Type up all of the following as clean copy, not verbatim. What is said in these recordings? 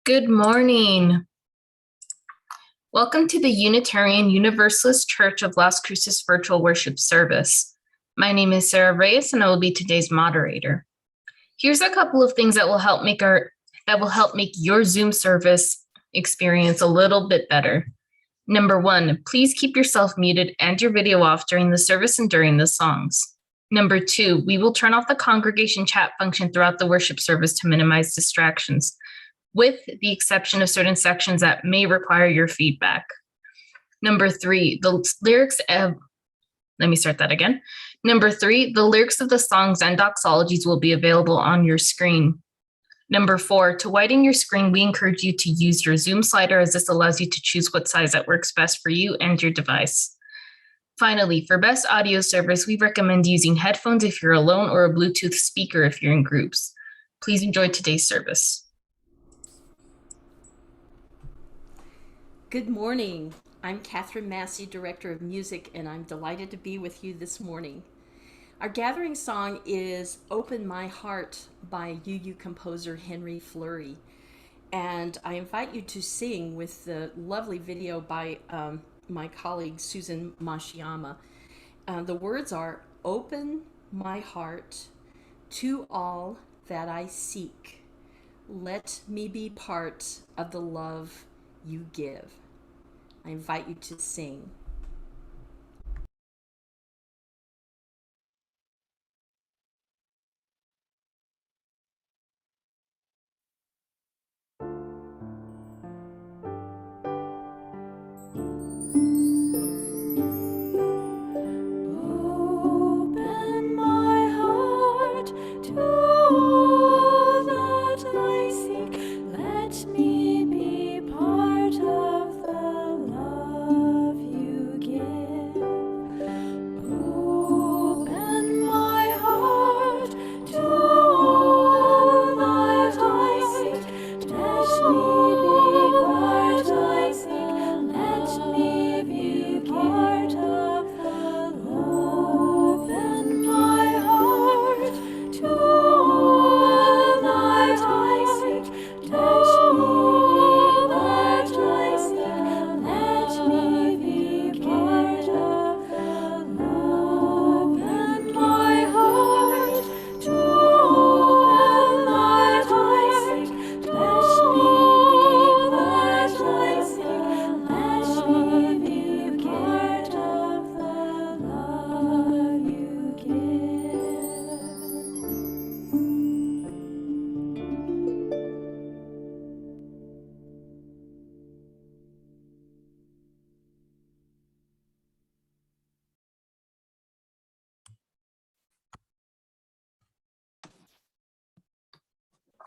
Good morning. Welcome to the Unitarian Universalist Church of Las Cruces virtual worship service. My name is Sarah Reyes, and I will be today's moderator. Here's a couple of things that will help make your Zoom service experience a little bit better. Number one, please keep yourself muted and your video off during the service and during the songs. Number two, we will turn off the congregation chat function throughout the worship service to minimize distractions, with the exception of certain sections that may require your feedback. Number three, the lyrics of the songs and doxologies will be available on your screen. Number four, to widen your screen, we encourage you to use your Zoom slider, as this allows you to choose what size that works best for you and your device. Finally, for best audio service, we recommend using headphones if you're alone or a Bluetooth speaker if you're in groups. Please enjoy today's service. Good morning. I'm Catherine Massey, Director of Music, and I'm delighted to be with you this morning. Our gathering song is Open My Heart by UU composer Henry Fleury. And I invite you to sing with the lovely video by my colleague Susan Mashiyama. The words are, open my heart to all that I seek. Let me be part of the love you give. I invite you to sing. Open my heart to all that I seek. Let me be part of the love you give. Open my heart to all that I seek. Let me be part I seek. Let me be part of the love. Open my heart to all that I seek. Let me be part of the love. Open my heart to all that I seek. Let me be part of the love you give.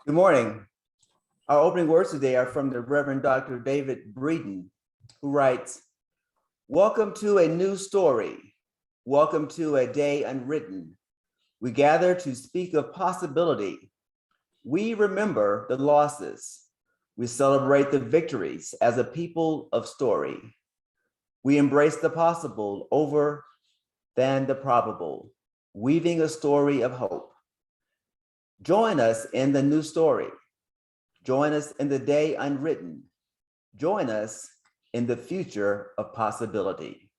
Good morning. Our opening words today are from the Reverend Dr. David Breeden, who writes, "Welcome to a new story. Welcome to a day unwritten. We gather to speak of possibility. We remember the losses. We celebrate the victories as a people of story. We embrace the possible over than the probable, weaving a story of hope. Join us in the new story. Join us in the day unwritten. Join us in the future of possibility."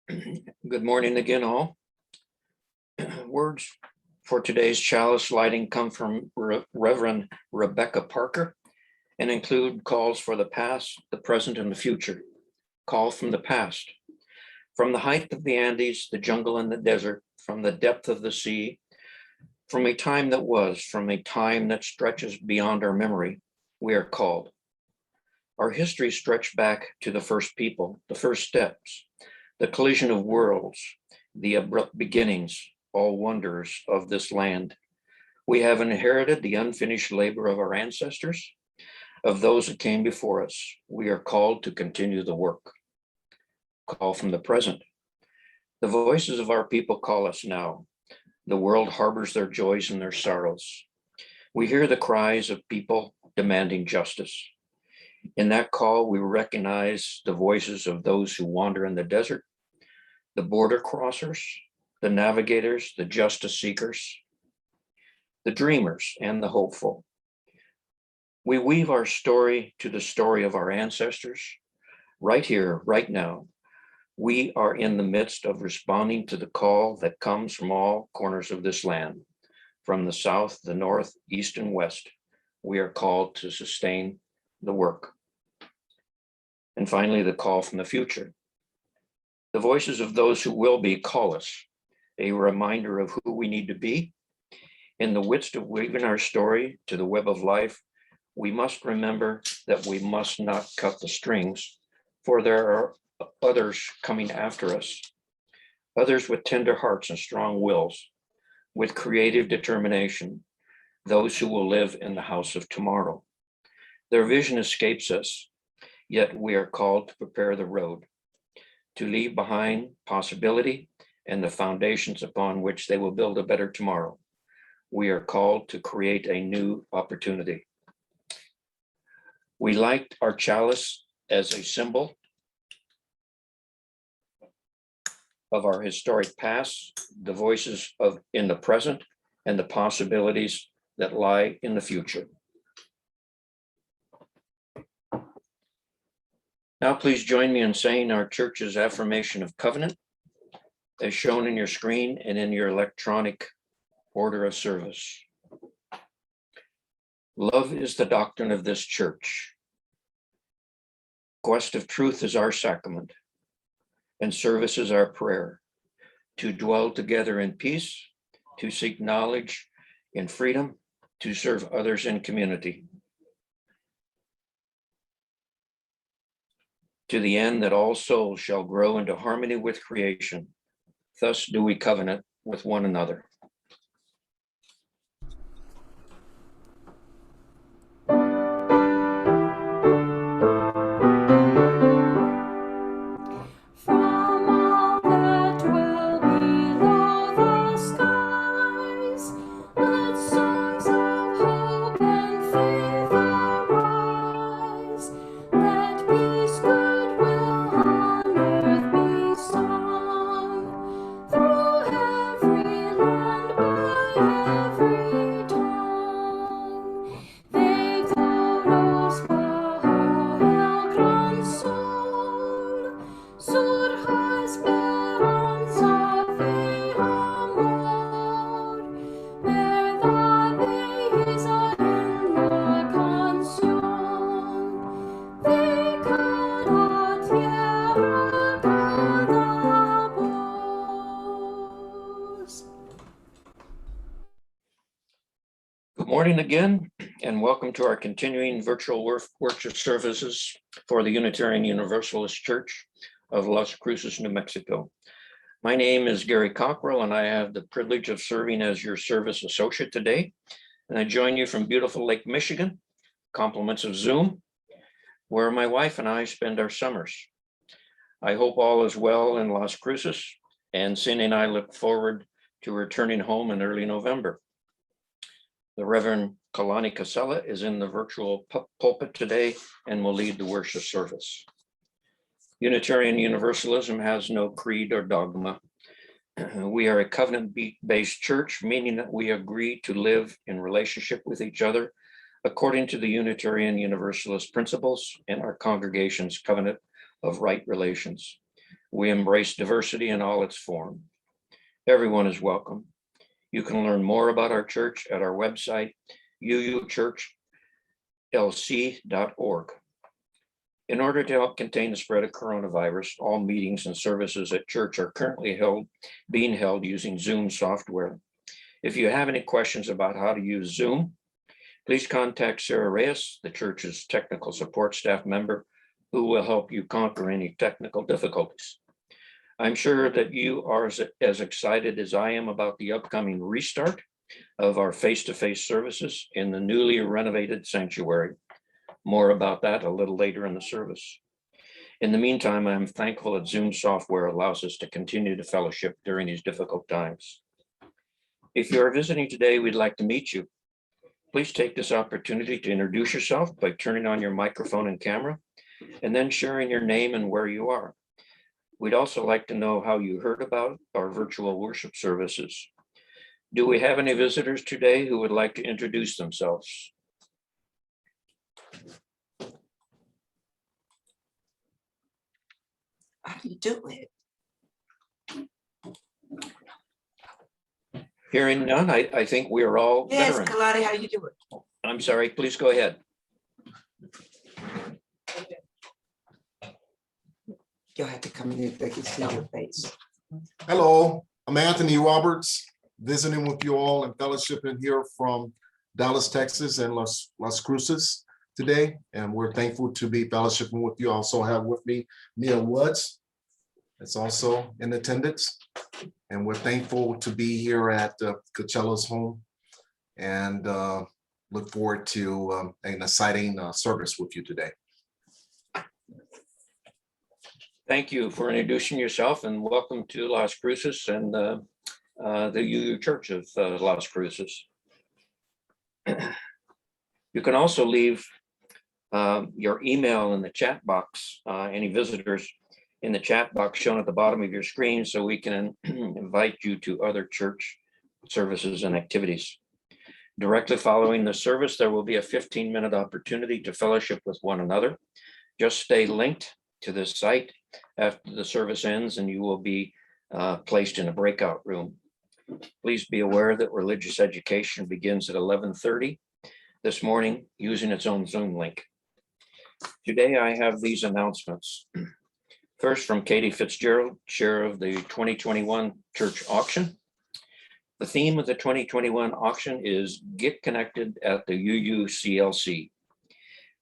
Good morning again, all. Words for today's chalice lighting come from Reverend Rebecca Parker and include calls for the past, the present, and the future. Call from the past. From the height of the Andes, the jungle and the desert, from the depth of the sea, from a time that was, from a time that stretches beyond our memory, we are called. Our history stretched back to the first people, the first steps, the collision of worlds, the abrupt beginnings, all wonders of this land. We have inherited the unfinished labor of our ancestors, of those that came before us. We are called to continue the work. Call from the present. The voices of our people call us now. The world harbors their joys and their sorrows. We hear the cries of people demanding justice. In that call, we recognize the voices of those who wander in the desert, the border crossers, the navigators, the justice seekers. the dreamers, and the hopeful. We weave our story to the story of our ancestors. Right here, right now, we are in the midst of responding to the call that comes from all corners of this land, from the south, the north, east, and west. We are called to sustain the work. And finally, the call from the future. The voices of those who will be call us, a reminder of who we need to be. In the midst of weaving our story to the web of life, we must remember that we must not cut the strings, for there are others coming after us, others with tender hearts and strong wills, with creative determination, those who will live in the house of tomorrow. Their vision escapes us, yet we are called to prepare the road, to leave behind possibility and the foundations upon which they will build a better tomorrow. We are called to create a new opportunity. We light our chalice as a symbol of our historic past, the voices of in the present, and the possibilities that lie in the future. Now, please join me in saying our church's affirmation of covenant, as shown in your screen and in your electronic order of service. Love is the doctrine of this church. Quest of truth is our sacrament, and service is our prayer, to dwell together in peace, to seek knowledge in freedom, to serve others in community, to the end that all souls shall grow into harmony with creation. Thus do we covenant with one another. From all that dwell below the skies, let songs of hope and faith arise. Let peace, goodwill on earth be sung, through every land, by every tongue. Deg todos bajo el gran sol, surja esperanza, fe, amor, verdad, belleza en la canción de cada tierra, cada voz. Good morning again, and welcome to our continuing virtual worship services for the Unitarian Universalist Church of Las Cruces, New Mexico. My name is Gary Cockrell, and I have the privilege of serving as your service associate today. And I join you from beautiful Lake Michigan, compliments of Zoom, where my wife and I spend our summers. I hope all is well in Las Cruces, and Cindy and I look forward to returning home in early November. The Reverend Kalani Casella is in the virtual pulpit today and will lead the worship service. Unitarian Universalism has no creed or dogma. We are a covenant-based church, meaning that we agree to live in relationship with each other according to the Unitarian Universalist principles and our congregation's covenant of right relations. We embrace diversity in all its form. Everyone is welcome. You can learn more about our church at our website, UUCLC.org. In order to help contain the spread of coronavirus, all meetings and services at church are currently being held using Zoom software. If you have any questions about how to use Zoom, please contact Sarah Reyes, the church's technical support staff member, who will help you conquer any technical difficulties. I'm sure that you are as excited as I am about the upcoming restart of our face-to-face services in the newly renovated sanctuary. More about that a little later in the service. In the meantime, I'm thankful that Zoom software allows us to continue to fellowship during these difficult times. If you are visiting today, we'd like to meet you. Please take this opportunity to introduce yourself by turning on your microphone and camera, and then sharing your name and where you are. We'd also like to know how you heard about our virtual worship services. Do we have any visitors today who would like to introduce themselves? How do you do it? Hearing none, I think we are all Yes, veterans. Golly, how you do it? I'm sorry, please go ahead. You'll have to come in if they can see your face. Hello, I'm Anthony Roberts, visiting with you all and fellowshipping here from Dallas, Texas and Las Cruces today. And we're thankful to be fellowshipping with you. I also have with me Mia Woods, that's also in attendance. And we're thankful to be here at Coachella's home and look forward to an exciting service with you today. Thank you for introducing yourself and welcome to Las Cruces and the UU Church of Las Cruces. You can also leave your email in the chat box, any visitors in the chat box shown at the bottom of your screen so we can invite you to other church services and activities. Directly following the service, there will be a 15-minute opportunity to fellowship with one another. Just stay linked to this site after the service ends and you will be placed in a breakout room. Please be aware that religious education begins at 11:30 this morning using its own Zoom link. Today I have these announcements. First, from Katie Fitzgerald, chair of the 2021 church auction. The theme of the 2021 auction is Get Connected at the UUCLC.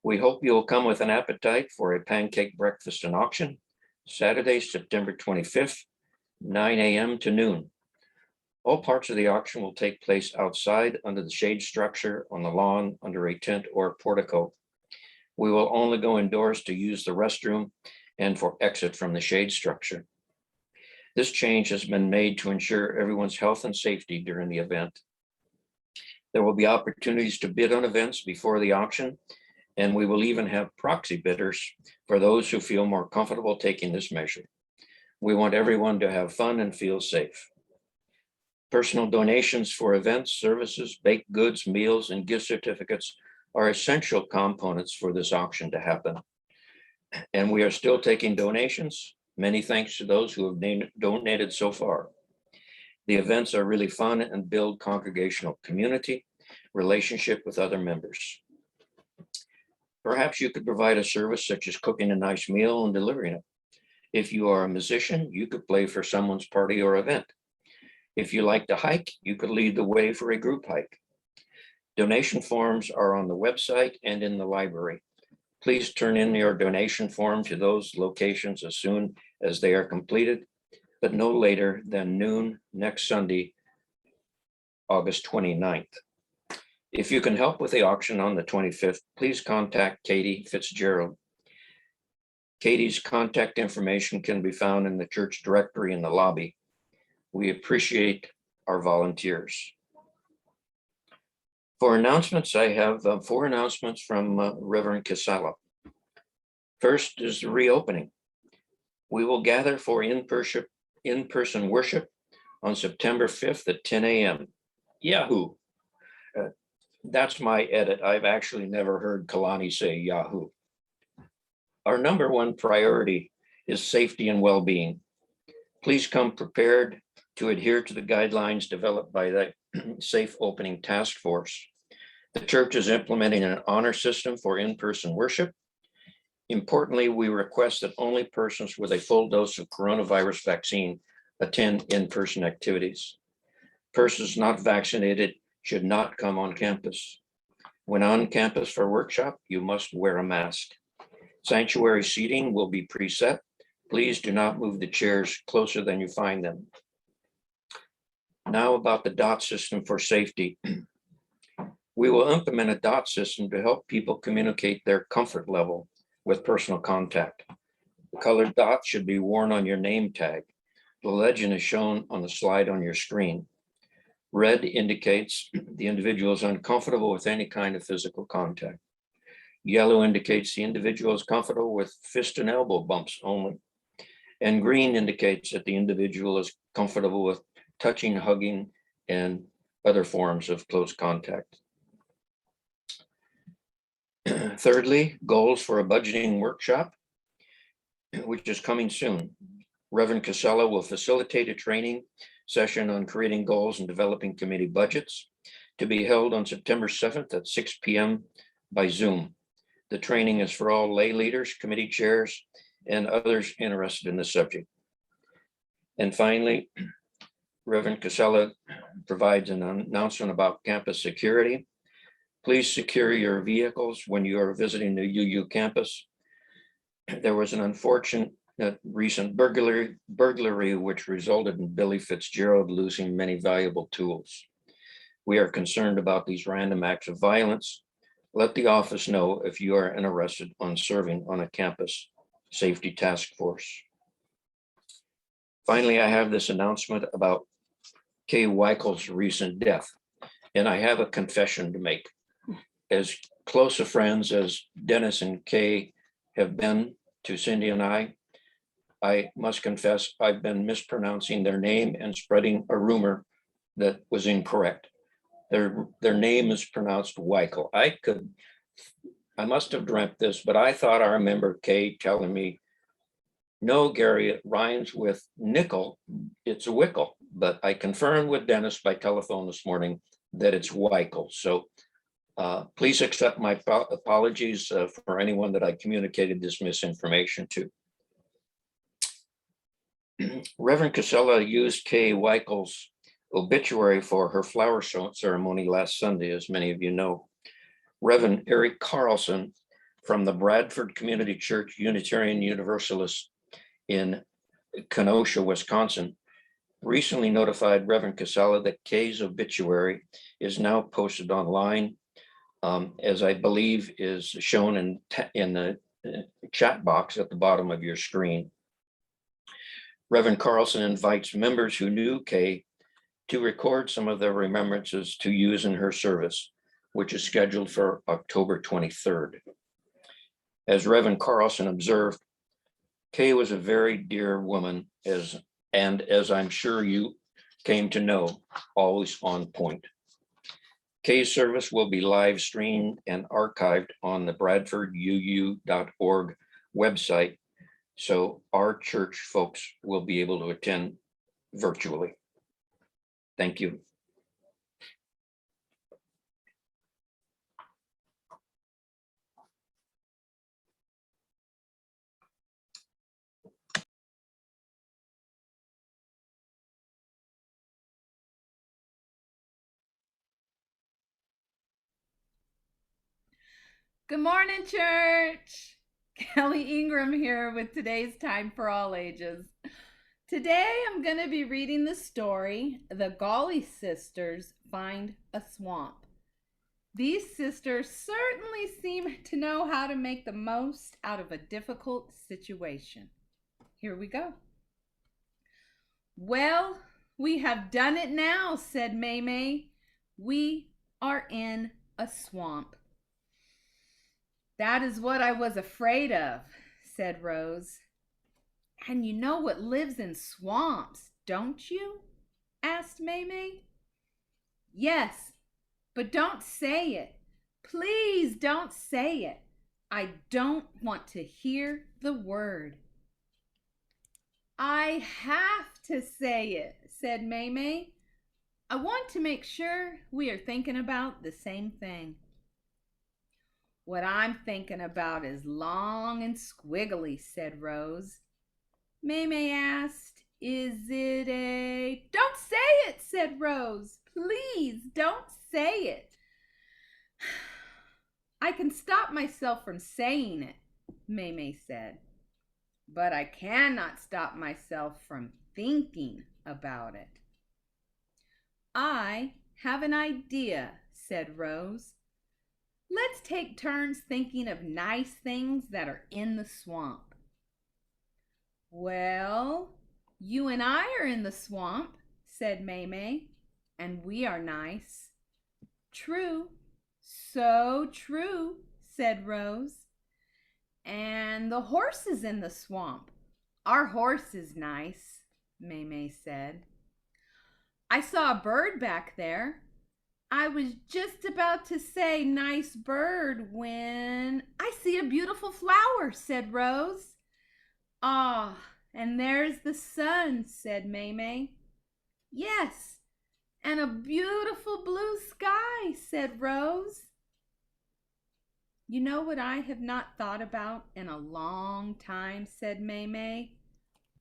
We hope you'll come with an appetite for a pancake breakfast and auction, Saturday, September 25th, 9 a.m. to noon. All parts of the auction will take place outside under the shade structure on the lawn under a tent or portico. We will only go indoors to use the restroom and for exit from the shade structure. This change has been made to ensure everyone's health and safety during the event. There will be opportunities to bid on events before the auction, and we will even have proxy bidders for those who feel more comfortable taking this measure. We want everyone to have fun and feel safe. Personal donations for events, services, baked goods, meals, and gift certificates are essential components for this auction to happen. And we are still taking donations. Many thanks to those who have donated so far. The events are really fun and build congregational community, relationship with other members. Perhaps you could provide a service such as cooking a nice meal and delivering it. If you are a musician, you could play for someone's party or event. If you like to hike, you could lead the way for a group hike. Donation forms are on the website and in the library. Please turn in your donation form to those locations as soon as they are completed, but no later than noon next Sunday, August 29th. If you can help with the auction on the 25th, please contact Katie Fitzgerald. Katie's contact information can be found in the church directory in the lobby. We appreciate our volunteers. For announcements, I have 4 announcements from Reverend Casala. First is the reopening. We will gather for in-person worship on September 5th at 10 a.m. Yahoo! That's my edit. I've actually never heard Kalani say Yahoo! Our number one priority is safety and well-being. Please come prepared to adhere to the guidelines developed by the Safe Opening Task Force. The church is implementing an honor system for in-person worship. Importantly, we request that only persons with a full dose of coronavirus vaccine attend in-person activities. Persons not vaccinated should not come on campus. When on campus for workshop, you must wear a mask. Sanctuary seating will be preset. Please do not move the chairs closer than you find them. Now about the DOT system for safety. We will implement a DOT system to help people communicate their comfort level with personal contact. The colored dot should be worn on your name tag. The legend is shown on the slide on your screen. Red indicates the individual is uncomfortable with any kind of physical contact. Yellow indicates the individual is comfortable with fist and elbow bumps only. And green indicates that the individual is comfortable with touching, hugging, and other forms of close contact. Thirdly, goals for a budgeting workshop, which is coming soon. Reverend Casella will facilitate a training session on creating goals and developing committee budgets to be held on September 7th at 6 p.m. by Zoom. The training is for all lay leaders, committee chairs, and others interested in the subject. And finally, Reverend Casella provides an announcement about campus security. Please secure your vehicles when you are visiting the UU campus. There was an unfortunate recent burglary which resulted in Billy Fitzgerald losing many valuable tools. We are concerned about these random acts of violence. Let the office know if you are interested on serving on a campus safety task force. Finally, I have this announcement about Kay Weichel's recent death, and I have a confession to make. As close of friends as Dennis and Kay have been to Cindy and I must confess I've been mispronouncing their name and spreading a rumor that was incorrect. Their name is pronounced Weichel. I must have dreamt this, but I thought I remember Kay telling me, no, Gary, it rhymes with nickel. It's a Wickel. But I confirmed with Dennis by telephone this morning that it's Weichel. So please accept my apologies for anyone that I communicated this misinformation to. Reverend Casella used Kay Weichel's obituary for her flower ceremony last Sunday, as many of you know. Reverend Eric Carlson from the Bradford Community Church Unitarian Universalist in Kenosha, Wisconsin, recently notified Reverend Casella that Kay's obituary is now posted online, as I believe is shown in the chat box at the bottom of your screen. Reverend Carlson invites members who knew Kay to record some of their remembrances to use in her service, which is scheduled for October 23rd. As Reverend Carlson observed, Kay was a very dear woman, as I'm sure you came to know, always on point. Kay's service will be live streamed and archived on the bradforduu.org website, so our church folks will be able to attend virtually. Thank you. Good morning, church. Kelly Ingram here with today's Time for All Ages. Today I'm going to be reading the story, The Golly Sisters Find a Swamp. These sisters certainly seem to know how to make the most out of a difficult situation. Here we go. Well, we have done it now, said May. We are in a swamp. That is what I was afraid of, said Rose. And you know what lives in swamps, don't you? Asked May. Yes, but don't say it. Please don't say it. I don't want to hear the word. I have to say it, said May. I want to make sure we are thinking about the same thing. What I'm thinking about is long and squiggly, said Rose. May asked, is it a... Don't say it, said Rose. Please don't say it. I can stop myself from saying it, May said. But I cannot stop myself from thinking about it. I have an idea, said Rose. Let's take turns thinking of nice things that are in the swamp. Well, you and I are in the swamp, said May, and we are nice. True, so true, said Rose. And the horse is in the swamp. Our horse is nice, May said. I saw a bird back there, I was just about to say nice bird when I see a beautiful flower, said Rose. Ah, and there's the sun, said Maymay. Yes, and a beautiful blue sky, said Rose. You know what I have not thought about in a long time, said Maymay.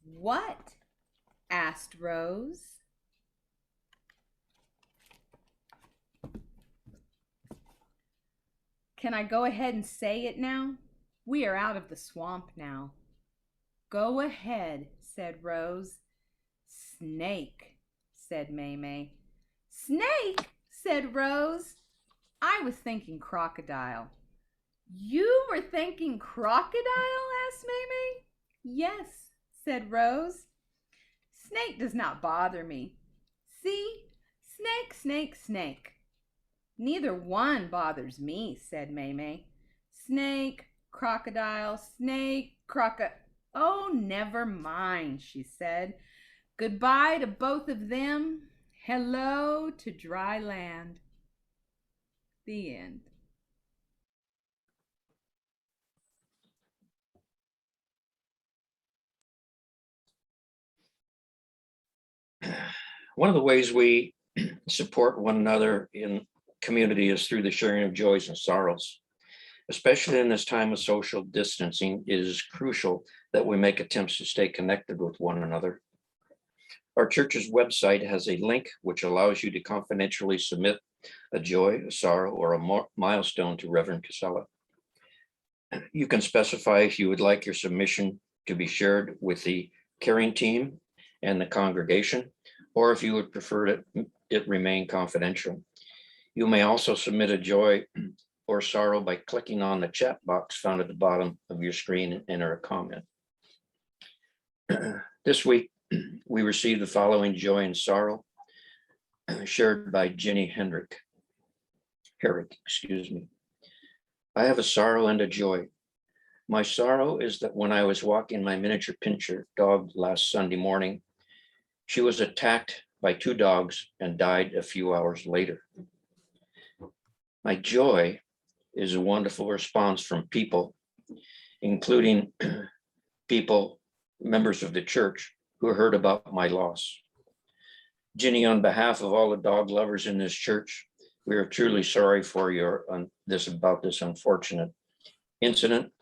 What? Asked Rose. Can I go ahead and say it now? We are out of the swamp now. Go ahead, said Rose. Snake, said Maymay. Snake, said Rose. I was thinking crocodile. You were thinking crocodile? Asked Maymay. Yes, said Rose. Snake does not bother me. See? Snake, snake, snake. Neither one bothers me, said Maymay. Snake, crocodile, snake, Oh, never mind, she said. Goodbye to both of them. Hello to dry land. The end. One of the ways we support one another in community is through the sharing of joys and sorrows. Especially in this time of social distancing, it is crucial that we make attempts to stay connected with one another. Our church's website has a link which allows you to confidentially submit a joy, a sorrow, or a milestone to Reverend Casella. You can specify if you would like your submission to be shared with the caring team and the congregation, or if you would prefer it remain confidential. You may also submit a joy or sorrow by clicking on the chat box found at the bottom of your screen and enter a comment. This week, we received the following joy and sorrow shared by Jenny Herrick, excuse me. I have a sorrow and a joy. My sorrow is that when I was walking my miniature pinscher dog last Sunday morning, she was attacked by 2 dogs and died a few hours later. My joy is a wonderful response from people, including people, members of the church, who heard about my loss. Ginny, on behalf of all the dog lovers in this church, we are truly sorry for this unfortunate incident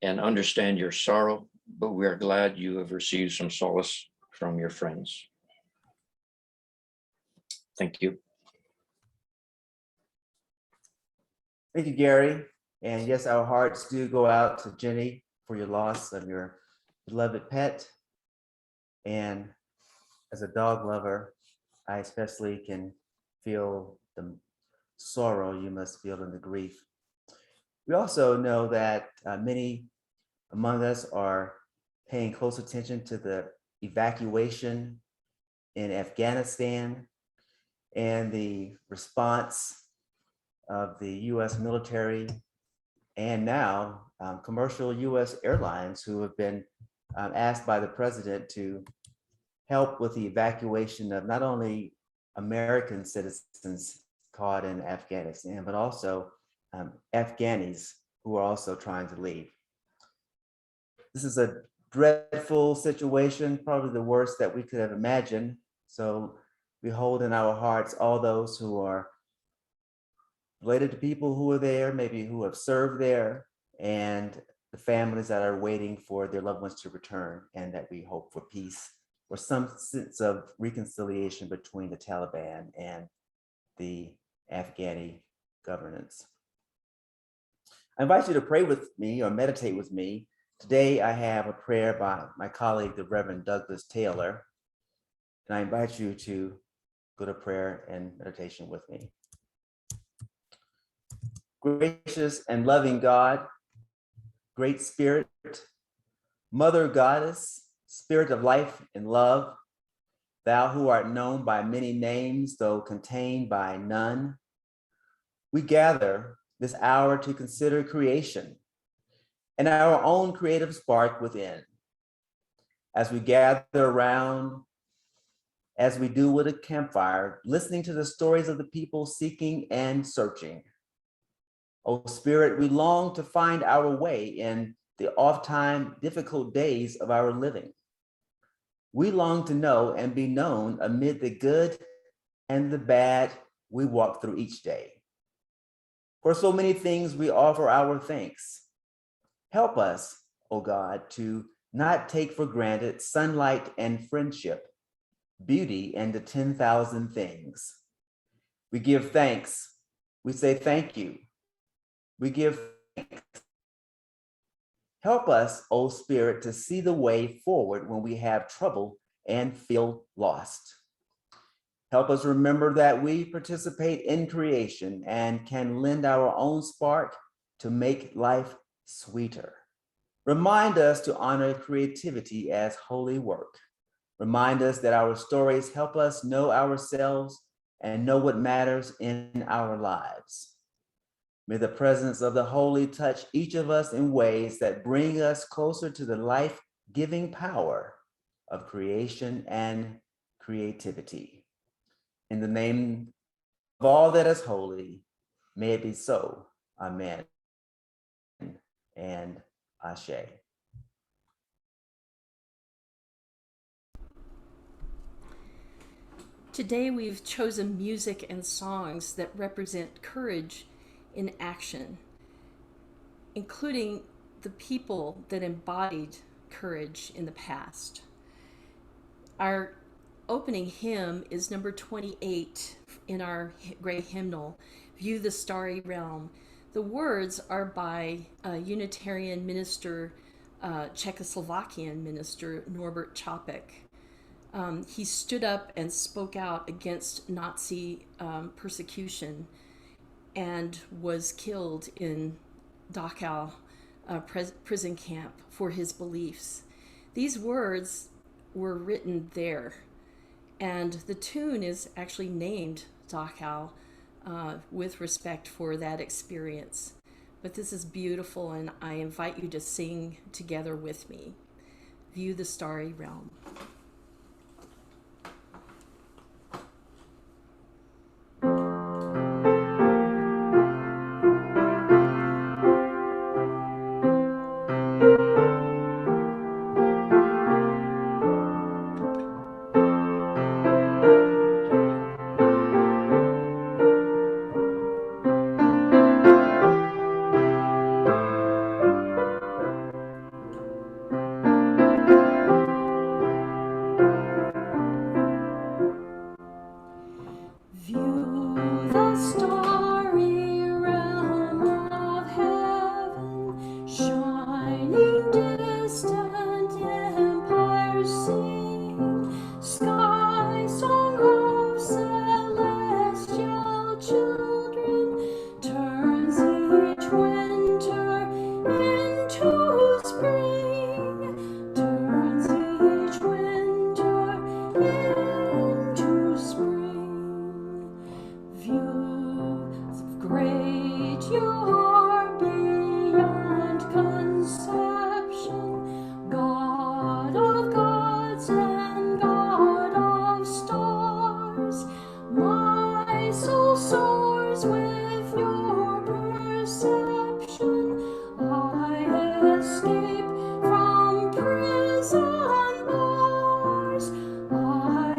and understand your sorrow, but we are glad you have received some solace from your friends. Thank you. Thank you, Gary. And yes, our hearts do go out to Jenny for your loss of your beloved pet. And as a dog lover, I especially can feel the sorrow you must feel and the grief. We also know that many among us are paying close attention to the evacuation in Afghanistan and the response of the US military and now commercial US airlines who have been asked by the president to help with the evacuation of not only American citizens caught in Afghanistan, but also Afghanis who are also trying to leave. This is a dreadful situation, probably the worst that we could have imagined. So we hold in our hearts all those who are related to people who are there, maybe who have served there, and the families that are waiting for their loved ones to return, and that we hope for peace or some sense of reconciliation between the Taliban and the Afghani governance. I invite you to pray with me or meditate with me. Today, I have a prayer by my colleague, the Reverend Douglas Taylor, and I invite you to go to prayer and meditation with me. Gracious and loving God, Great Spirit, Mother Goddess, Spirit of life and love, thou who art known by many names, though contained by none, we gather this hour to consider creation and our own creative spark within. As we gather around as we do with a campfire, listening to the stories of the people seeking and searching. O Spirit, we long to find our way in the oft-time difficult days of our living. We long to know and be known amid the good and the bad we walk through each day. For so many things we offer our thanks. Help us, O God, to not take for granted sunlight and friendship, beauty and the 10,000 things. We give thanks. We say thank you. We give thanks. Help us, O Spirit, to see the way forward when we have trouble and feel lost. Help us remember that we participate in creation and can lend our own spark to make life sweeter. Remind us to honor creativity as holy work. Remind us that our stories help us know ourselves and know what matters in our lives. May the presence of the Holy touch each of us in ways that bring us closer to the life-giving power of creation and creativity. In the name of all that is holy, may it be so. Amen and Ashe. Today we've chosen music and songs that represent courage in action, including the people that embodied courage in the past. Our opening hymn is number 28 in our great hymnal, View the Starry Realm. The words are by a Unitarian minister, Czechoslovakian minister, Norbert Čapek. He stood up and spoke out against Nazi persecution and was killed in Dachau prison camp for his beliefs. These words were written there, and the tune is actually named Dachau with respect for that experience. But this is beautiful, and I invite you to sing together with me. View the Starry Realm. View the starry realm of heaven, shining distant empires sing, sky song of celestial children, turns each winter into spring, turns each winter into spring. Views great you are beyond conception, God of gods and God of stars. My soul soars with your perception. I escape from prison bars. I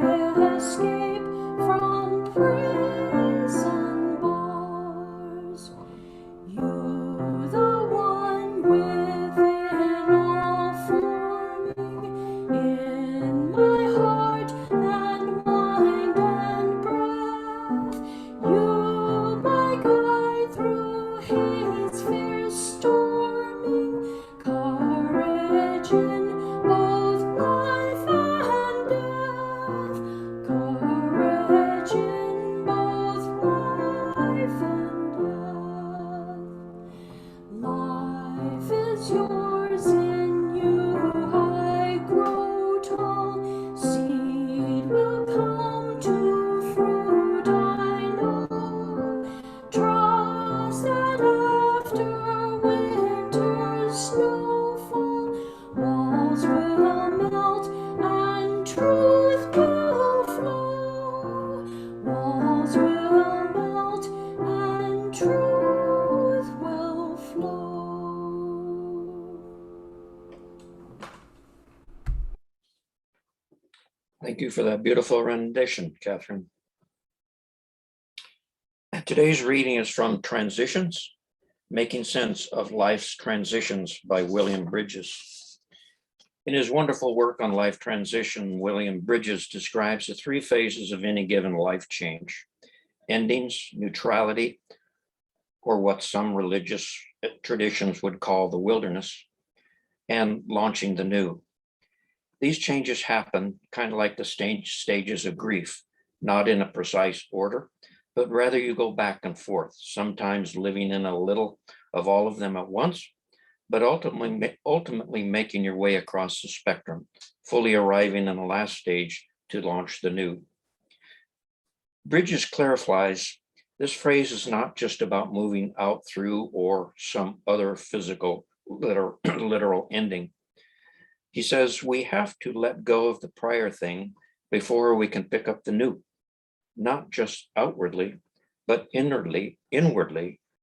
escape from prison bars. You, the one within all forming, in my heart and mind and breath. You, my guide through hate's fierce storming, courage in both life and death, courage in both life and death. Life is yours, in you I grow tall. Seed will come to fruit, I know. Thank you for that beautiful rendition, Catherine. Today's reading is from Transitions, Making Sense of Life's Transitions by William Bridges. In his wonderful work on life transition, William Bridges describes the three phases of any given life change: endings, neutrality, or what some religious traditions would call the wilderness, and launching the new. These changes happen kind of like the stages of grief, not in a precise order, but rather you go back and forth, sometimes living in a little of all of them at once, but ultimately making your way across the spectrum, fully arriving in the last stage to launch the new. Bridges clarifies this phrase is not just about moving out through or some other physical literal ending. He says we have to let go of the prior thing before we can pick up the new, not just outwardly, but inwardly,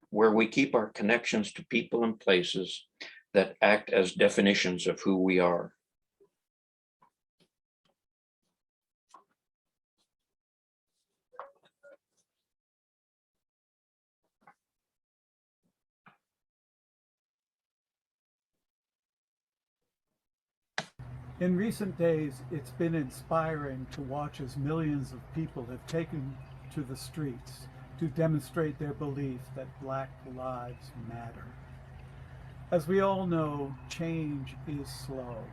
where we keep our connections to people and places that act as definitions of who we are. In recent days, it's been inspiring to watch as millions of people have taken to the streets to demonstrate their belief that Black lives matter. As we all know, change is slow,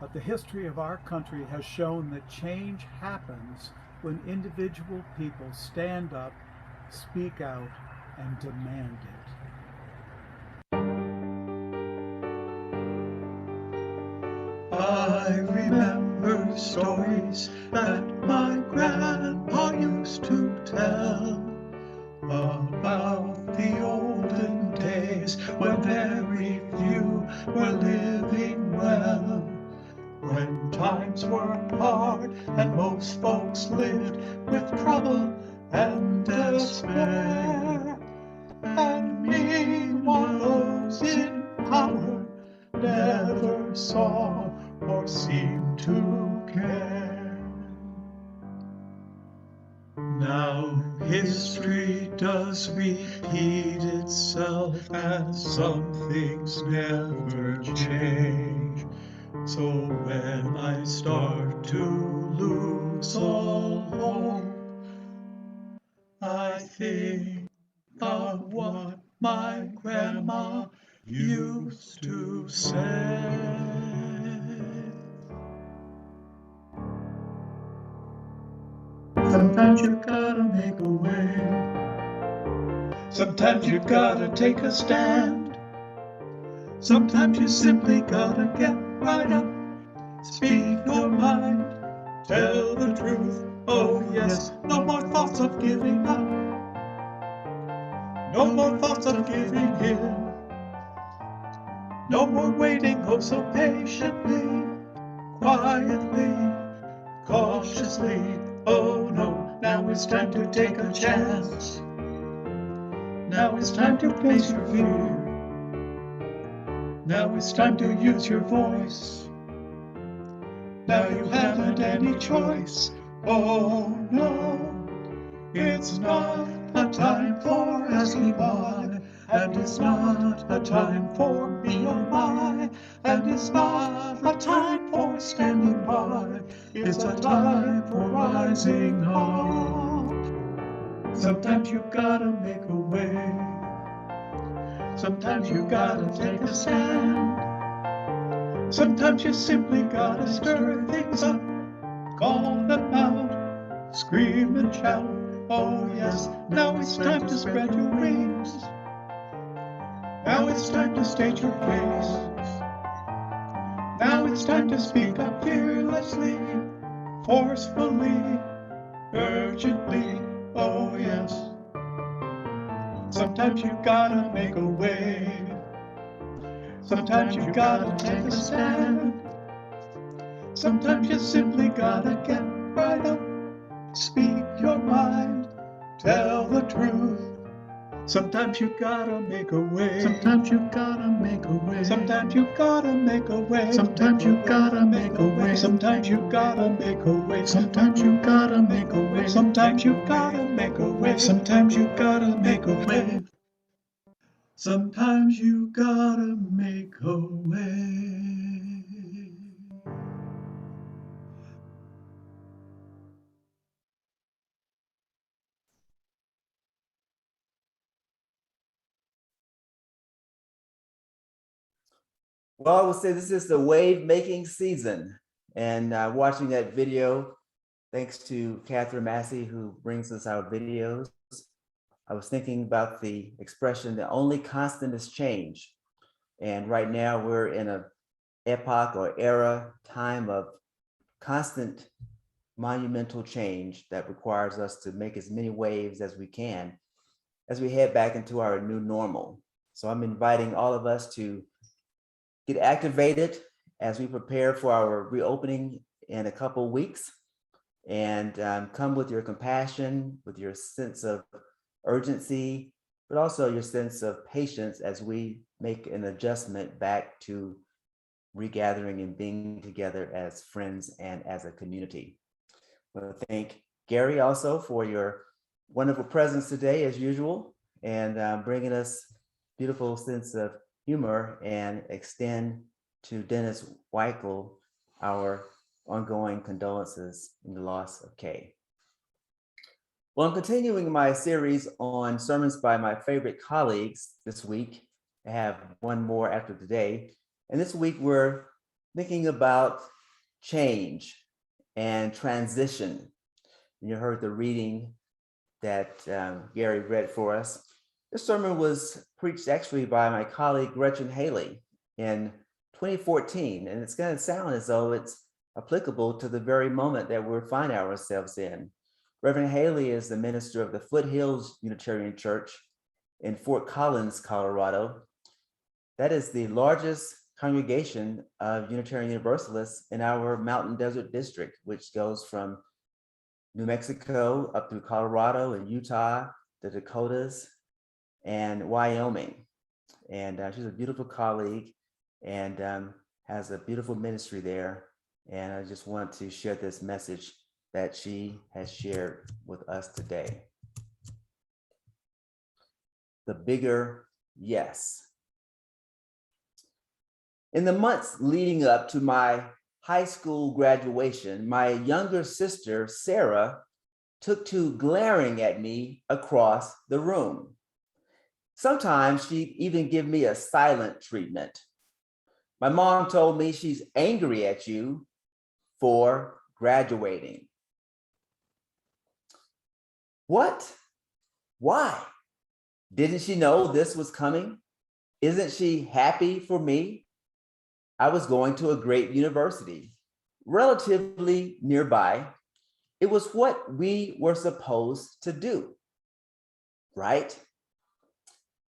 but the history of our country has shown that change happens when individual people stand up, speak out, and demand it. I remember stories that my grandpa used to tell about the olden days when very few were living well, when times were hard and most folks lived with trouble and despair. And meanwhile those in power never saw or seemed to care. Now history does repeat itself and some things never change. So when I start to lose all hope, I think of what my grandma used to say. Sometimes you gotta make a way. Sometimes you gotta take a stand. Sometimes you simply gotta get right up. Speak your mind, tell the truth. Oh yes, no more thoughts of giving up. No more thoughts of giving in. No more waiting oh so patiently, quietly, cautiously. Oh no, now it's time to take a chance. Now it's time to face your fear. Now it's time to use your voice. Now you haven't any choice. Oh no, it's not a time for asking why, and it's not a time for me or my, and it's not a time for standing by. It's a time for rising up. Sometimes you gotta make a way. Sometimes you gotta take a stand. Sometimes you simply gotta stir things up, call them out, scream and shout. Oh yes, now it's time to spread your wings. Now it's time to state your case. Now it's time to speak up fearlessly, forcefully, urgently. Oh yes. Sometimes you gotta make a way. Sometimes you gotta take a stand. Sometimes you simply gotta get right up. Speak your mind, tell the truth. Sometimes you gotta make a way. Sometimes you gotta make a way. Sometimes you gotta make a way. Sometimes you gotta make a way. Sometimes you gotta make a way. Sometimes you gotta make a way. Sometimes you gotta make a way. Sometimes you gotta make a way. Sometimes you gotta make a way. Well, I would say this is the wave making season. And watching that video, thanks to Catherine Massey, who brings us our videos, I was thinking about the expression, the only constant is change. And right now we're in a epoch or era, time of constant monumental change that requires us to make as many waves as we can as we head back into our new normal. So I'm inviting all of us to get activated as we prepare for our reopening in a couple of weeks, and come with your compassion, with your sense of urgency, but also your sense of patience as we make an adjustment back to regathering and being together as friends and as a community. I want to thank Gary also for your wonderful presence today, as usual, and bringing us beautiful sense of humor, and extend to Dennis Weichel our ongoing condolences in the loss of Kay. Well, I'm continuing my series on sermons by my favorite colleagues this week. I have one more after today. And this week we're thinking about change and transition. You heard the reading that Gary read for us. This sermon was preached actually by my colleague Gretchen Haley in 2014, and it's going to sound as though it's applicable to the very moment that we're finding ourselves in. Reverend Haley is the minister of the Foothills Unitarian Church in Fort Collins, Colorado. That is the largest congregation of Unitarian Universalists in our Mountain Desert District, which goes from New Mexico up through Colorado and Utah, the Dakotas, and Wyoming. And she's a beautiful colleague and has a beautiful ministry there. And I just want to share this message that she has shared with us today. The bigger yes. In the months leading up to my high school graduation, my younger sister, Sarah, took to glaring at me across the room. Sometimes she'd even give me a silent treatment. My mom told me she's angry at you for graduating. What? Why? Didn't she know this was coming? Isn't she happy for me? I was going to a great university, relatively nearby. It was what we were supposed to do, right?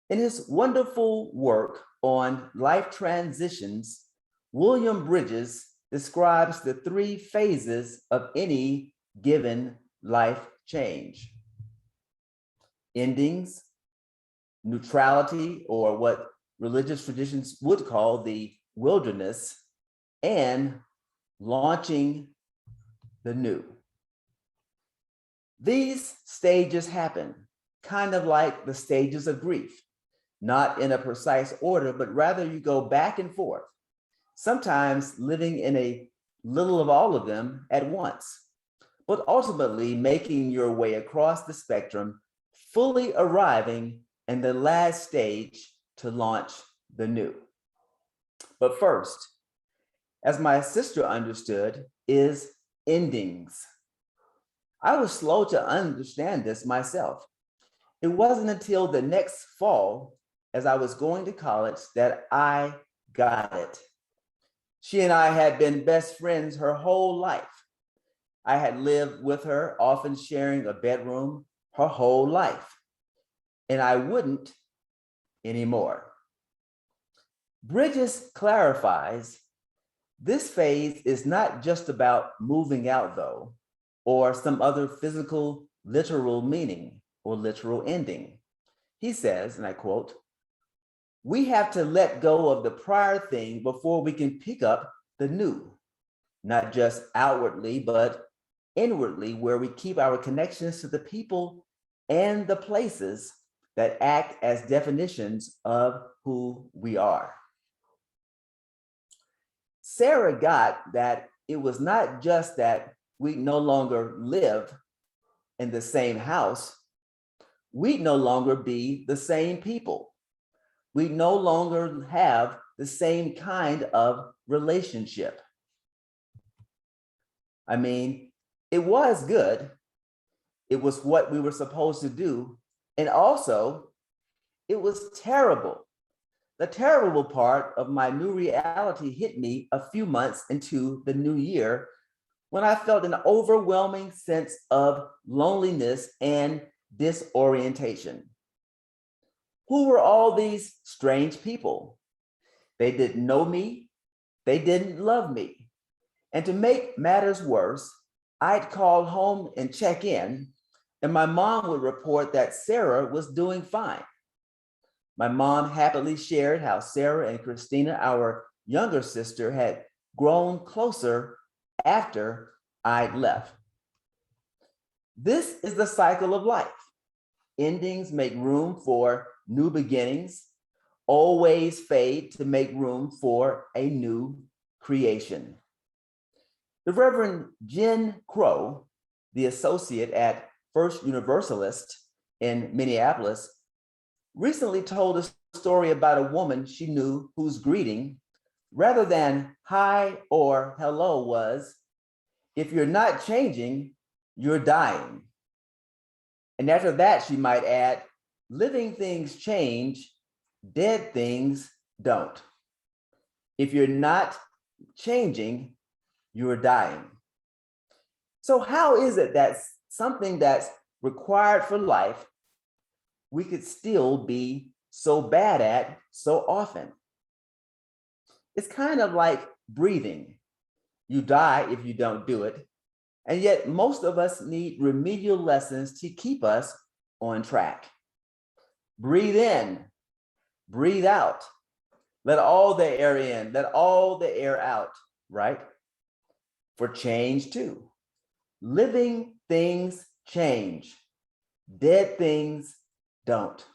In his wonderful work on life transitions, William Bridges describes the three phases of any given life change: endings, neutrality, or what religious traditions would call the wilderness, and launching the new. These stages happen kind of like the stages of grief, not in a precise order, but rather you go back and forth, sometimes living in a little of all of them at once, but ultimately making your way across the spectrum, fully arriving in the last stage to launch the new. But first, as my sister understood, is endings. I was slow to understand this myself. It wasn't until the next fall, as I was going to college, that I got it. She and I had been best friends her whole life. I had lived with her, often sharing a bedroom, her whole life, and I wouldn't anymore. Bridges clarifies, this phase is not just about moving out though, or some other physical, literal meaning or literal ending. He says, and I quote, "We have to let go of the prior thing before we can pick up the new, not just outwardly, but inwardly, where we keep our connections to the people and the places that act as definitions of who we are." Sarah got that it was not just that we no longer live in the same house, we'd no longer be the same people. We no longer have the same kind of relationship. I mean, it was good. It was what we were supposed to do. And also, it was terrible. The terrible part of my new reality hit me a few months into the new year when I felt an overwhelming sense of loneliness and disorientation. Who were all these strange people? They didn't know me. They didn't love me. And to make matters worse, I'd call home and check in, and my mom would report that Sarah was doing fine. My mom happily shared how Sarah and Christina, our younger sister, had grown closer after I'd left. This is the cycle of life. Endings make room for new beginnings, always fade to make room for a new creation. The Reverend Jen Crow, the associate at First Universalist in Minneapolis, recently told a story about a woman she knew whose greeting, rather than hi or hello, was, "If you're not changing, you're dying." And after that, she might add, "Living things change, dead things don't. If you're not changing, you're dying." So how is it that something that's required for life, we could still be so bad at so often? It's kind of like breathing. You die if you don't do it. And yet most of us need remedial lessons to keep us on track. Breathe in, breathe out. Let all the air in, let all the air out, right? For change too. Living things change. Dead things don't.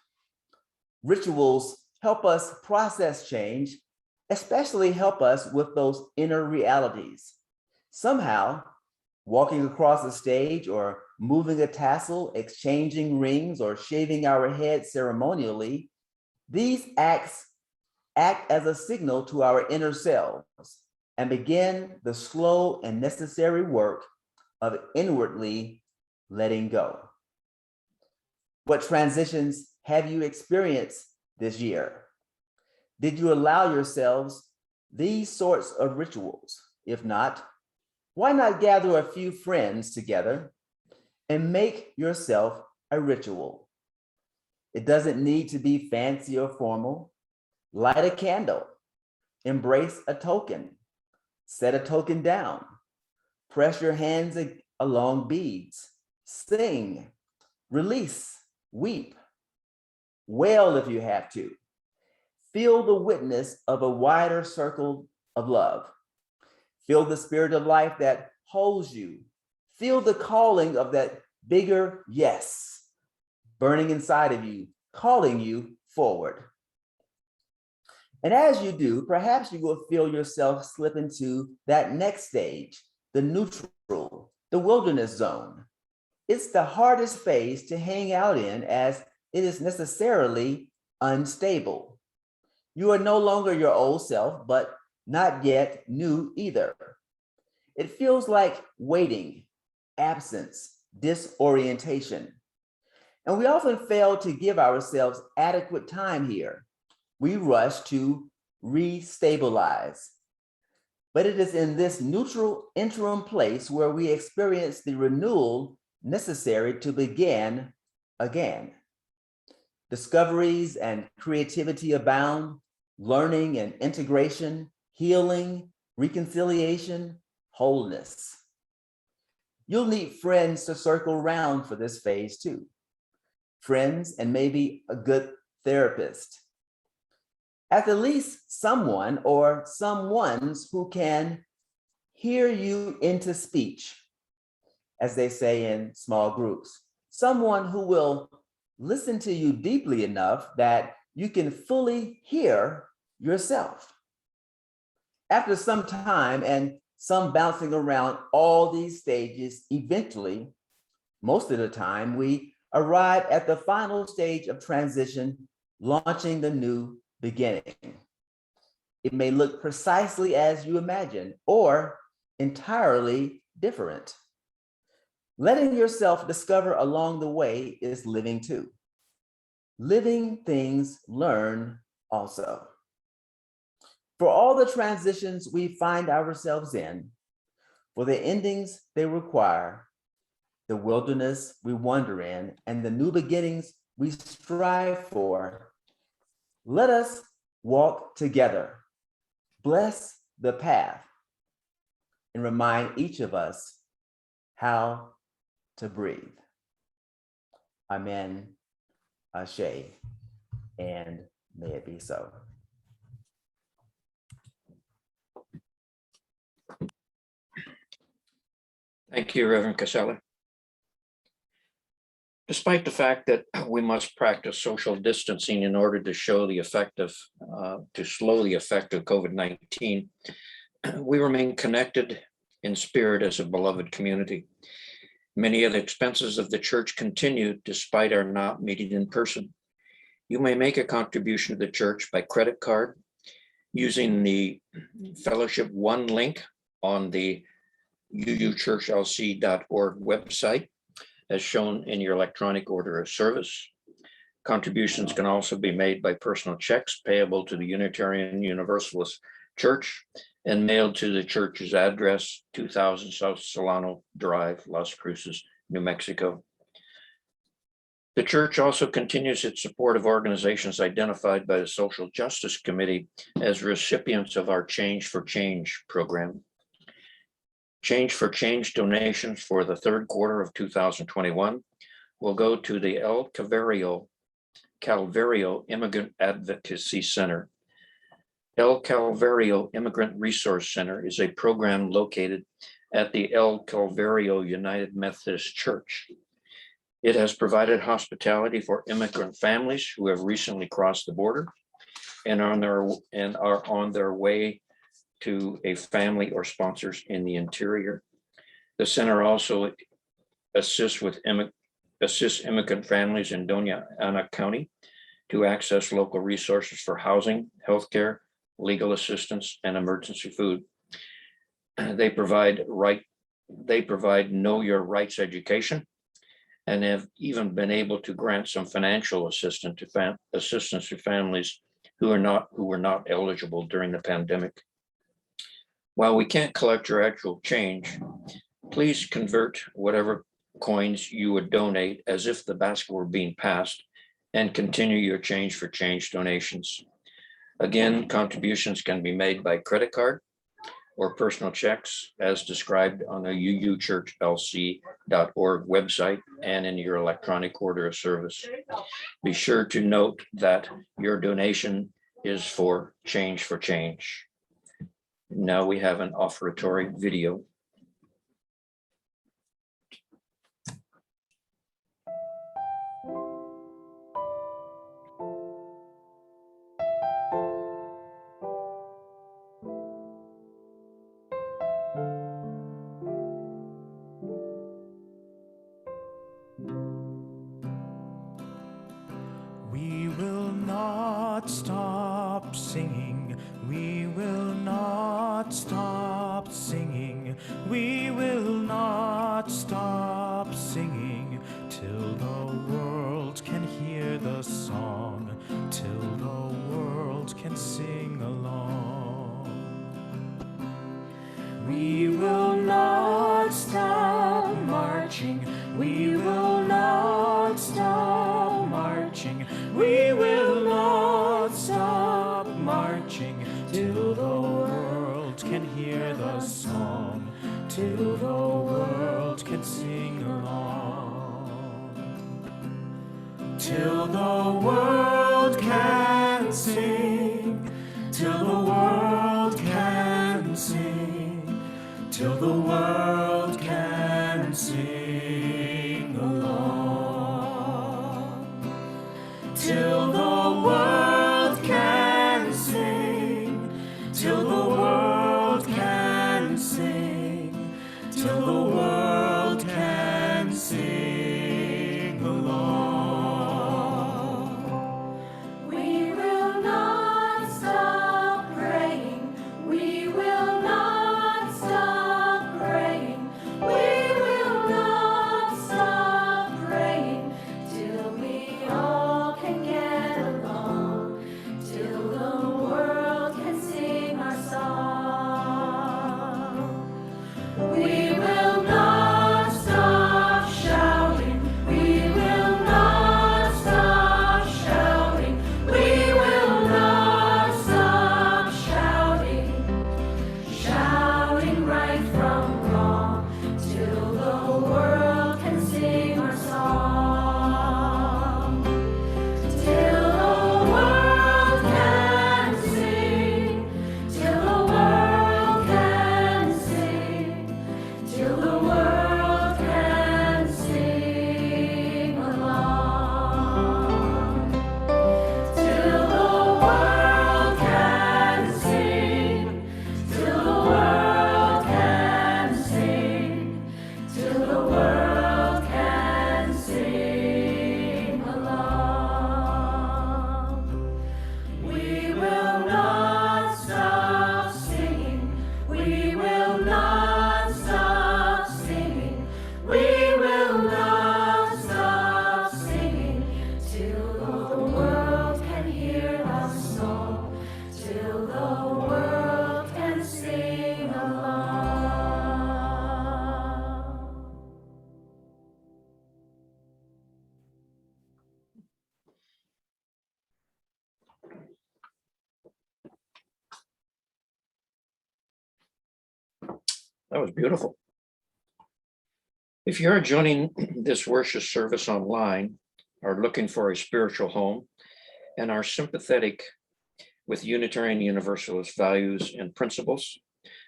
Rituals help us process change, especially help us with those inner realities. Somehow, walking across the stage or moving a tassel, exchanging rings, or shaving our heads ceremonially, these acts act as a signal to our inner selves and begin the slow and necessary work of inwardly letting go. What transitions have you experienced this year? Did you allow yourselves these sorts of rituals? If not, why not gather a few friends together and make yourself a ritual? It doesn't need to be fancy or formal. Light a candle, embrace a token, set a token down, press your hands along beads, sing, release, weep, wail if you have to. Feel the witness of a wider circle of love. Feel the spirit of life that holds you. Feel the calling of that bigger yes, burning inside of you, calling you forward. And as you do, perhaps you will feel yourself slip into that next stage, the neutral, the wilderness zone. It's the hardest phase to hang out in as it is necessarily unstable. You are no longer your old self, but not yet new either. It feels like waiting, absence, disorientation. And we often fail to give ourselves adequate time here. We rush to restabilize. But it is in this neutral interim place where we experience the renewal necessary to begin again. Discoveries and creativity abound, learning and integration, healing, reconciliation, wholeness. You'll need friends to circle around for this phase too. friends, and maybe a good therapist. At the least, someone or someones who can hear you into speech, as they say in small groups. Someone who will listen to you deeply enough that you can fully hear yourself. After some time and some bouncing around all these stages, eventually, most of the time, we arrive at the final stage of transition, launching the new beginning. It may look precisely as you imagine or entirely different. Letting yourself discover along the way is living too. Living things learn also. For all the transitions we find ourselves in, for the endings they require, the wilderness we wander in, and the new beginnings we strive for, let us walk together, bless the path, and remind each of us how to breathe. Amen, Ashe, and may it be so. Thank you, Reverend Casella. Despite the fact that we must practice social distancing in order to show the effect of, to slow the effect of COVID-19, we remain connected in spirit as a beloved community. Many of the expenses of the church continue despite our not meeting in person. You may make a contribution to the church by credit card using the Fellowship One link on the UUCLC.org website, as shown in your electronic order of service. Contributions can also be made by personal checks payable to the Unitarian Universalist Church and mailed to the church's address, 2000 South Solano Drive, Las Cruces, New Mexico. The church also continues its support of organizations identified by the Social Justice Committee as recipients of our Change for Change program. Change for Change donations for the third quarter of 2021 will go to the El Calvario Immigrant Advocacy Center. El Calvario Immigrant Resource Center is a program located at the El Calvario United Methodist Church. It has provided hospitality for immigrant families who have recently crossed the border and are on their way to a family or sponsors in the interior. The center also assists immigrant families in Doña Ana County to access local resources for housing, healthcare, legal assistance, and emergency food. They provide Know Your Rights education and have even been able to grant some financial assistance to families who were not eligible during the pandemic. While we can't collect your actual change, please convert whatever coins you would donate as if the basket were being passed and continue your Change for Change donations. Again, contributions can be made by credit card or personal checks as described on the UUChurchLC.org website and in your electronic order of service. Be sure to note that your donation is for Change for Change. Now we have an offertory video. We will not stop singing. We will not stop singing. We will not stop singing till the world can hear the song, till the world can sing along. We will not stop marching. We will not stop marching. We will not stop marching till the world can hear the song, till the world can sing along. till the world can sing, till the world can sing, till the world can sing along, till the world can sing, till the world can sing, till the world can sing along. We will not stop praying. We will not stop praying. We will not stop praying till we all can get along, till the world can sing our song. We will not stop shouting. We will not stop shouting. We will not stop shouting. Shouting right from wrong till the world can sing our song. Till the world can sing. Till the world can sing. Till the world can sing along. Till the world can sing. Till the world can sing. Till the world can sing along. We will not stop singing. We will not stop singing. We will not stop singing till the world can hear our song, till the world can sing along. That was beautiful. If you're joining this worship service online, are looking for a spiritual home, and are sympathetic with Unitarian Universalist values and principles,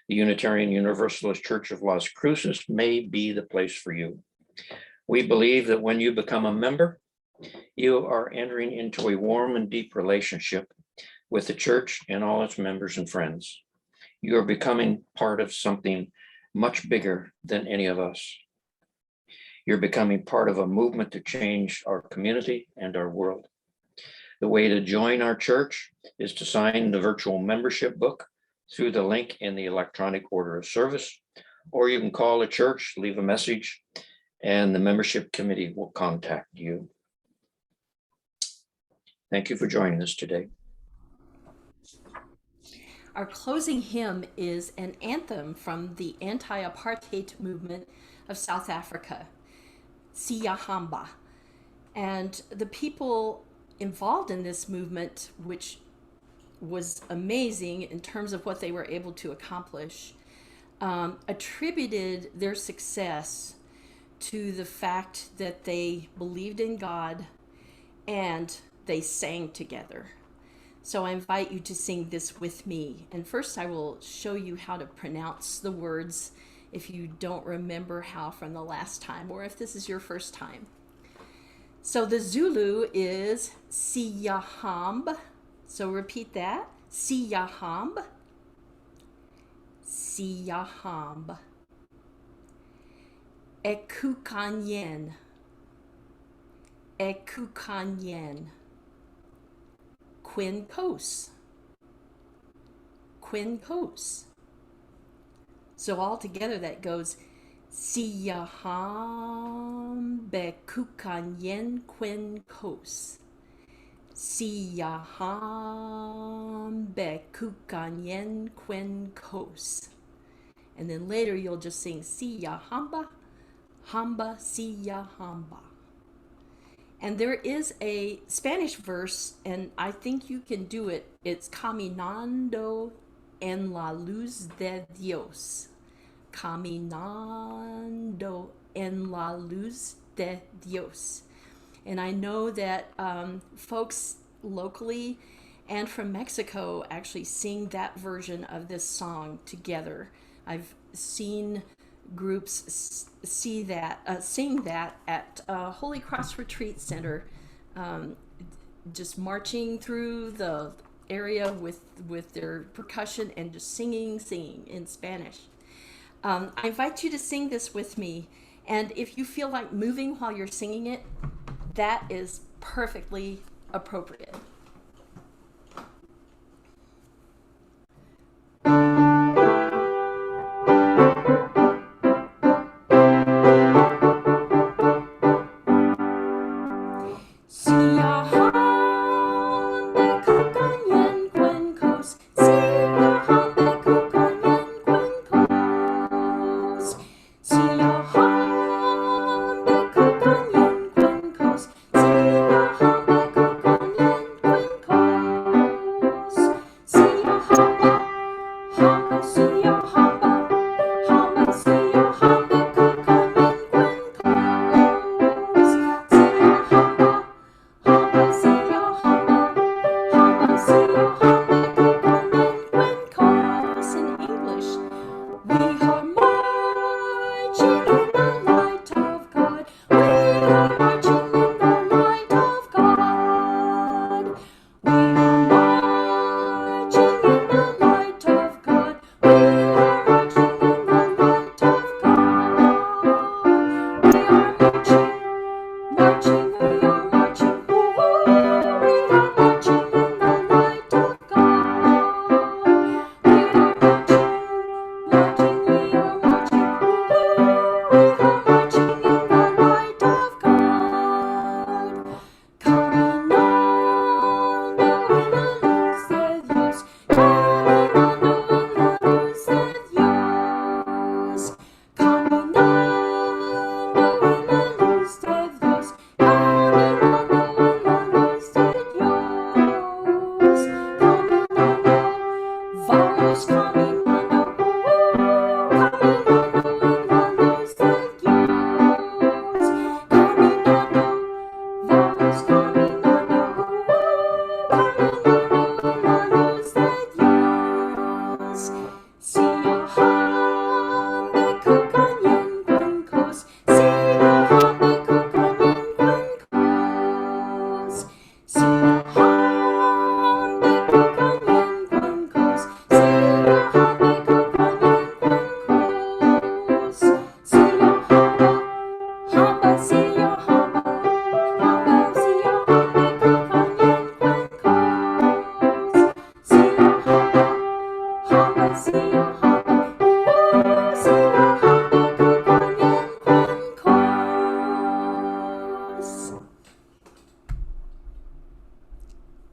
the Unitarian Universalist Church of Las Cruces may be the place for you. We believe that when you become a member, you are entering into a warm and deep relationship with the church and all its members and friends. You are becoming part of something much bigger than any of us. You're becoming part of a movement to change our community and our world. The way to join our church is to sign the virtual membership book through the link in the electronic order of service, or you can call the church, leave a message, and the membership committee will contact you. Thank you for joining us today. Our closing hymn is an anthem from the anti-apartheid movement of South Africa, Siyahamba. And the people involved in this movement, which was amazing in terms of what they were able to accomplish, attributed their success to the fact that they believed in God and they sang together. So I invite you to sing this with me. And first I will show you how to pronounce the words if you don't remember how from the last time, or if this is your first time. So the Zulu is Siyahamba. So repeat that. Siyahamba. Siyahamba. Ekukanyen. Ekukanyen. Quinkos. Quinkos. So all together that goes Siyaham Bekukanyen Quinkos. Siyaham Bekukanyen Quinkos. And then later you'll just sing Siyahamba, Hamba, Siyahamba. And there is a Spanish verse, and I think you can do it. It's Caminando en la luz de Dios. Caminando en la luz de Dios. And I know that folks locally and from Mexico actually sing that version of this song together. I've seen groups sing that at Holy Cross Retreat Center, just marching through the area with their percussion and just singing in Spanish. I invite you to sing this with me, and if you feel like moving while you're singing it, that is perfectly appropriate.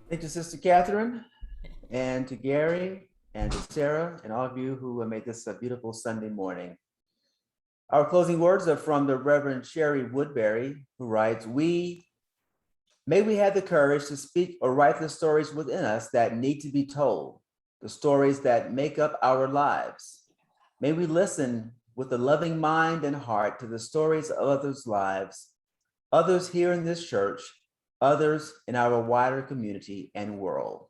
Thank you, Sister Catherine, and to Gary, and to Sarah, and all of you who made this a beautiful Sunday morning. Our closing words are from the Reverend Sherry Woodbury, who writes, may we have the courage to speak or write the stories within us that need to be told, the stories that make up our lives. May we listen with a loving mind and heart to the stories of others' lives, others here in this church, others in our wider community and world.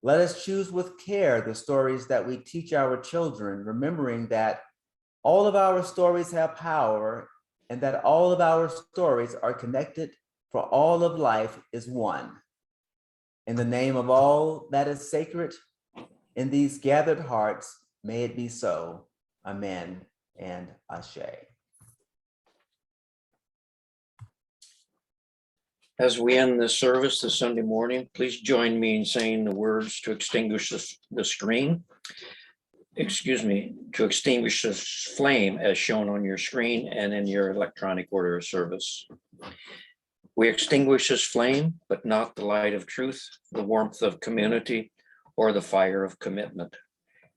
Let us choose with care the stories that we teach our children, remembering that all of our stories have power and that all of our stories are connected, for all of life is one. In the name of all that is sacred in these gathered hearts, may it be so. Amen and Ashe. As we end this service this Sunday morning, please join me in saying the words to extinguish the screen. To extinguish the flame as shown on your screen and in your electronic order of service. We extinguish this flame, but not the light of truth, the warmth of community, or the fire of commitment.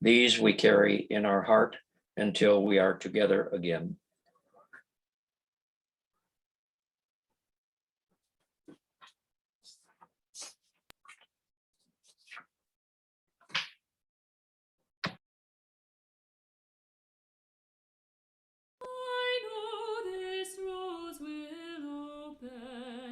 These we carry in our heart until we are together again. I know this rose will open.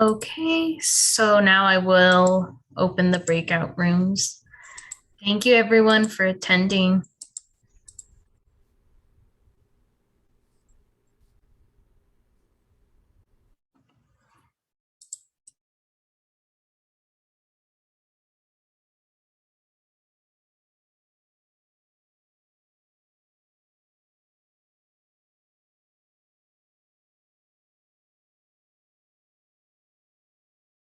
Okay, so now I will open the breakout rooms. Thank you everyone for attending.